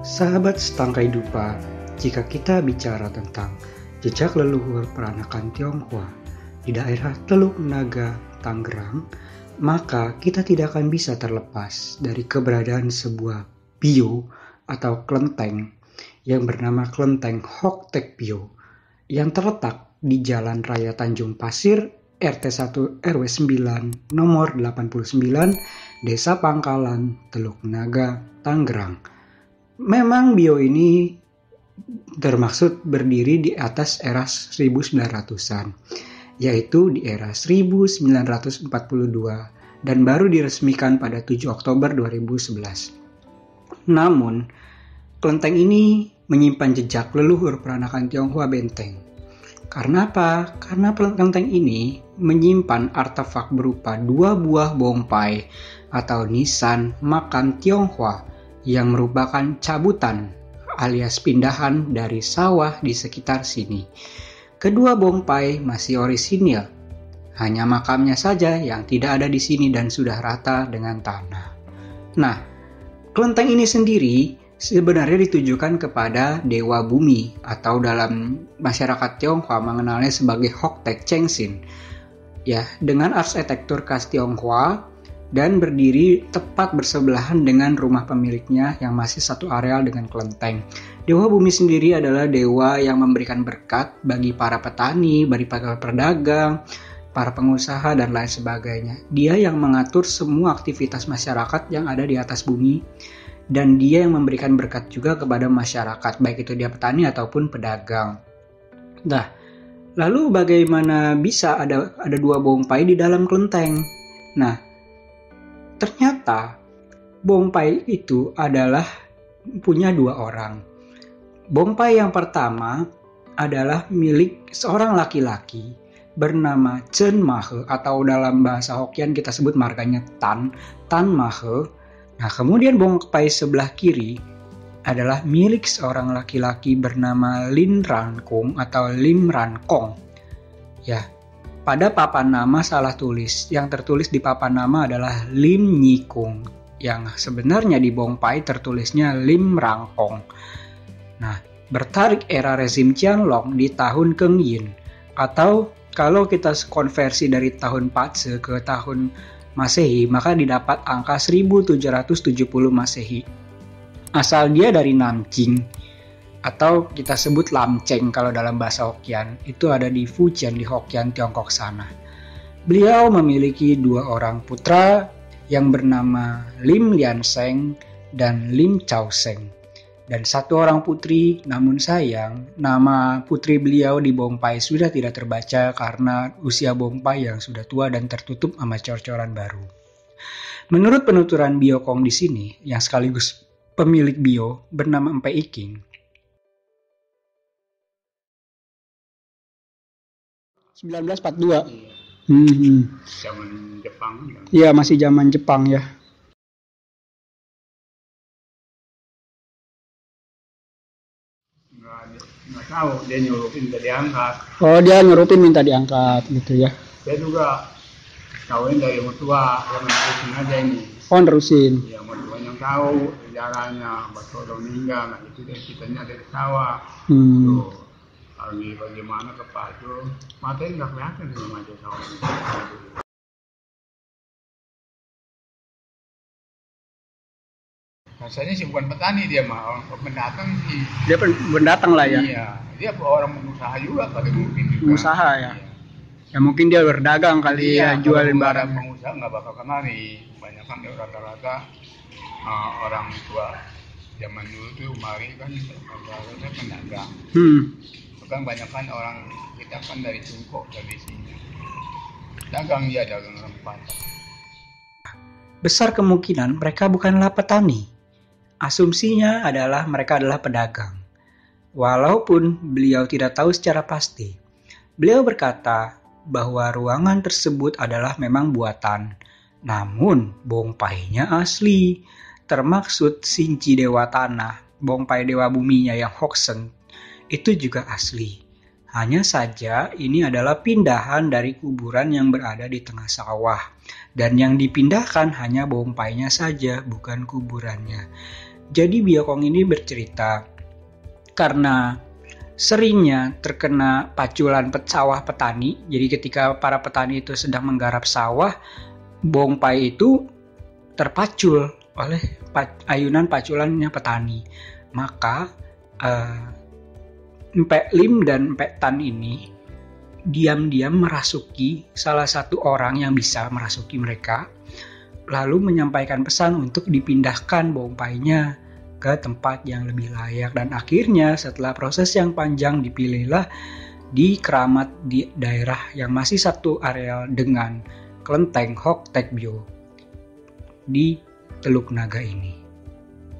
Sahabat setangkai dupa, jika kita bicara tentang jejak leluhur peranakan Tionghoa di daerah Teluk Naga, Tangerang, maka kita tidak akan bisa terlepas dari keberadaan sebuah bio atau kelenteng yang bernama Kelenteng Hock Tek Bio yang terletak di Jalan Raya Tanjung Pasir, RT 1 RW 9 nomor 89, Desa Pangkalan, Teluk Naga, Tangerang. Memang bio ini termaksud berdiri di atas era 1900-an, yaitu di era 1942 dan baru diresmikan pada 7 Oktober 2011. Namun, kelenteng ini menyimpan jejak leluhur peranakan Tionghoa Benteng. Karena apa? Karena kelenteng ini menyimpan artefak berupa 2 buah bongpai atau nisan makan Tionghoa yang merupakan cabutan alias pindahan dari sawah di sekitar sini. Kedua bongpai masih orisinil, hanya makamnya saja yang tidak ada di sini dan sudah rata dengan tanah. Nah, kelenteng ini sendiri sebenarnya ditujukan kepada Dewa Bumi atau dalam masyarakat Tionghoa mengenalnya sebagai Hock Tek Cheng Sin. Ya, dengan arsitektur khas Tionghoa dan berdiri tepat bersebelahan dengan rumah pemiliknya yang masih satu areal dengan kelenteng. Dewa Bumi sendiri adalah dewa yang memberikan berkat bagi para petani, bagi para pedagang, para pengusaha, dan lain sebagainya. Dia yang mengatur semua aktivitas masyarakat yang ada di atas bumi, dan dia yang memberikan berkat juga kepada masyarakat, baik itu dia petani ataupun pedagang. Nah, lalu bagaimana bisa ada 2 bongpai di dalam kelenteng? Nah, ternyata bongpai itu adalah punya 2 orang. Bongpai yang pertama adalah milik seorang laki-laki bernama Chen Mahe atau dalam bahasa Hokkien kita sebut marganya Tan Mahe. Nah, kemudian bongpai sebelah kiri adalah milik seorang laki-laki bernama Lin Rankong atau Lim Rankong. Ya, pada papan nama salah tulis, yang tertulis di papan nama adalah Lim Nyikung, yang sebenarnya di bongpai tertulisnya Lim Rankong. Nah, bertarik era rezim Qianlong di tahun Keng Yin, atau kalau kita konversi dari tahun Patse ke tahun Masehi, maka didapat angka 1770 Masehi. Asal dia dari Nanjing, atau kita sebut Lamcheng kalau dalam bahasa Hokkien, itu ada di Fujian di Hokkien Tiongkok sana. Beliau memiliki 2 orang putra yang bernama Lim Lianseng dan Lim Chaoseng, dan 1 orang putri, namun sayang nama putri beliau di bongpai sudah tidak terbaca karena usia bongpai yang sudah tua dan tertutup sama cor-coran baru. Menurut penuturan Biokong di sini, yang sekaligus pemilik bio bernama Empe Iking, 1942. Zaman Jepang. Iya, masih zaman Jepang ya. Nggak tahu, dia nyuruhin minta diangkat. Oh, dia nyurupin minta diangkat gitu ya. Dia juga kawin dari mertua, yang nerusin aja ini. Oh, nerusin. Ya, mertua yang tahu sejarahnya, bakal udah meninggal, nah itu dia kitanya dari sawah. Tuh. Lagi bagaimana ke Paju, matanya nggak kelihatan di maju sawah. Rasanya sih bukan petani dia mah, orang pendatang sih. Dia pendatang lah ya. Iya, dia orang pengusaha juga kali mungkin juga. Pengusaha ya. Iya. Ya mungkin dia berdagang kali ya, jualin barang. Pengusaha nggak bakal kemari, banyak kan rata-rata orang tua zaman dulu tuh mari kan rata-rata pedagang. Kan banyak kan orang kita kan dari Tiongkok dari sini dagang rempah. Besar kemungkinan mereka bukanlah petani. Asumsinya adalah mereka adalah pedagang. Walaupun beliau tidak tahu secara pasti, beliau berkata bahwa ruangan tersebut adalah memang buatan, namun bongpainya asli. Termaksud Sinci Dewa Tanah, bongpai Dewa Buminya yang Hoxen itu juga asli. Hanya saja ini adalah pindahan dari kuburan yang berada di tengah sawah. Dan yang dipindahkan hanya bompainya saja, bukan kuburannya. Jadi Biokong ini bercerita karena seringnya terkena paculan sawah petani. Jadi ketika para petani itu sedang menggarap sawah, Bong Pai itu terpacul oleh ayunan paculannya petani. Maka Empek Lim dan Empek Tan ini diam-diam merasuki salah satu orang yang bisa merasuki mereka, lalu menyampaikan pesan untuk dipindahkan Bong Pai-nya ke tempat yang lebih layak. Dan akhirnya setelah proses yang panjang dipilihlah di keramat di daerah yang masih satu areal dengan kelenteng Hok Tek Bio di Teluk Naga ini.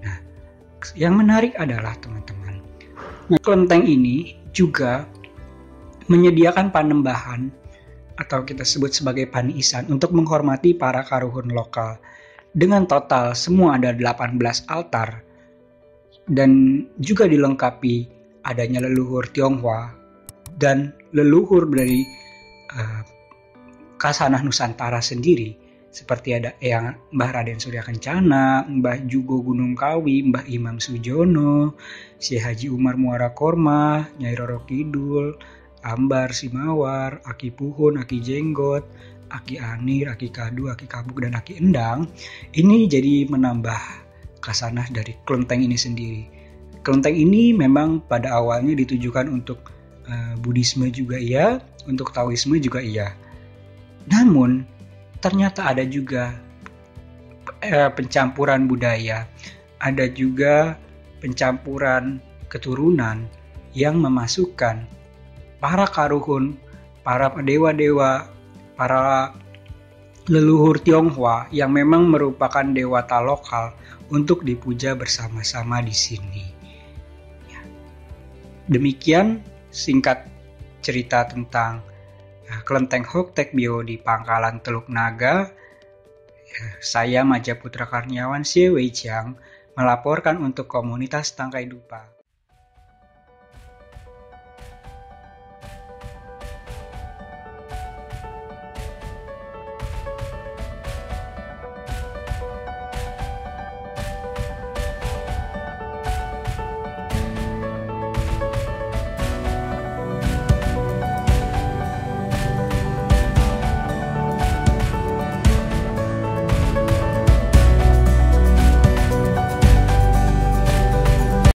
Nah, yang menarik adalah teman-teman, kelenteng ini juga menyediakan panembahan atau kita sebut sebagai paniisan untuk menghormati para karuhun lokal. Dengan total semua ada 18 altar dan juga dilengkapi adanya leluhur Tionghoa dan leluhur dari Kasanah Nusantara sendiri, seperti ada yang Mbah Raden Surya Kencana, Mbah Jugo Gunung Kawi, Mbah Imam Sujono, Syekh Haji Umar Muara Korma, Nyai Roro Kidul, Ambar Simawar, Aki Puhun, Aki Jenggot, Aki Anir, Aki Kadu, Aki Kabuk, dan Aki Endang. Ini jadi menambah kasanah dari kelenteng ini sendiri. Kelenteng ini memang pada awalnya ditujukan untuk Buddhisme juga iya, untuk Taoisme juga iya. Namun ternyata ada juga pencampuran budaya, ada juga pencampuran keturunan yang memasukkan para karuhun, para dewa-dewa, para leluhur Tionghoa yang memang merupakan dewata lokal untuk dipuja bersama-sama di sini. Demikian singkat cerita tentang kelenteng Hok Tek Bio di Pangkalan Teluk Naga. Saya Maja Putra Karniawan Xie Wei Chiang melaporkan untuk komunitas Tangkai Dupa.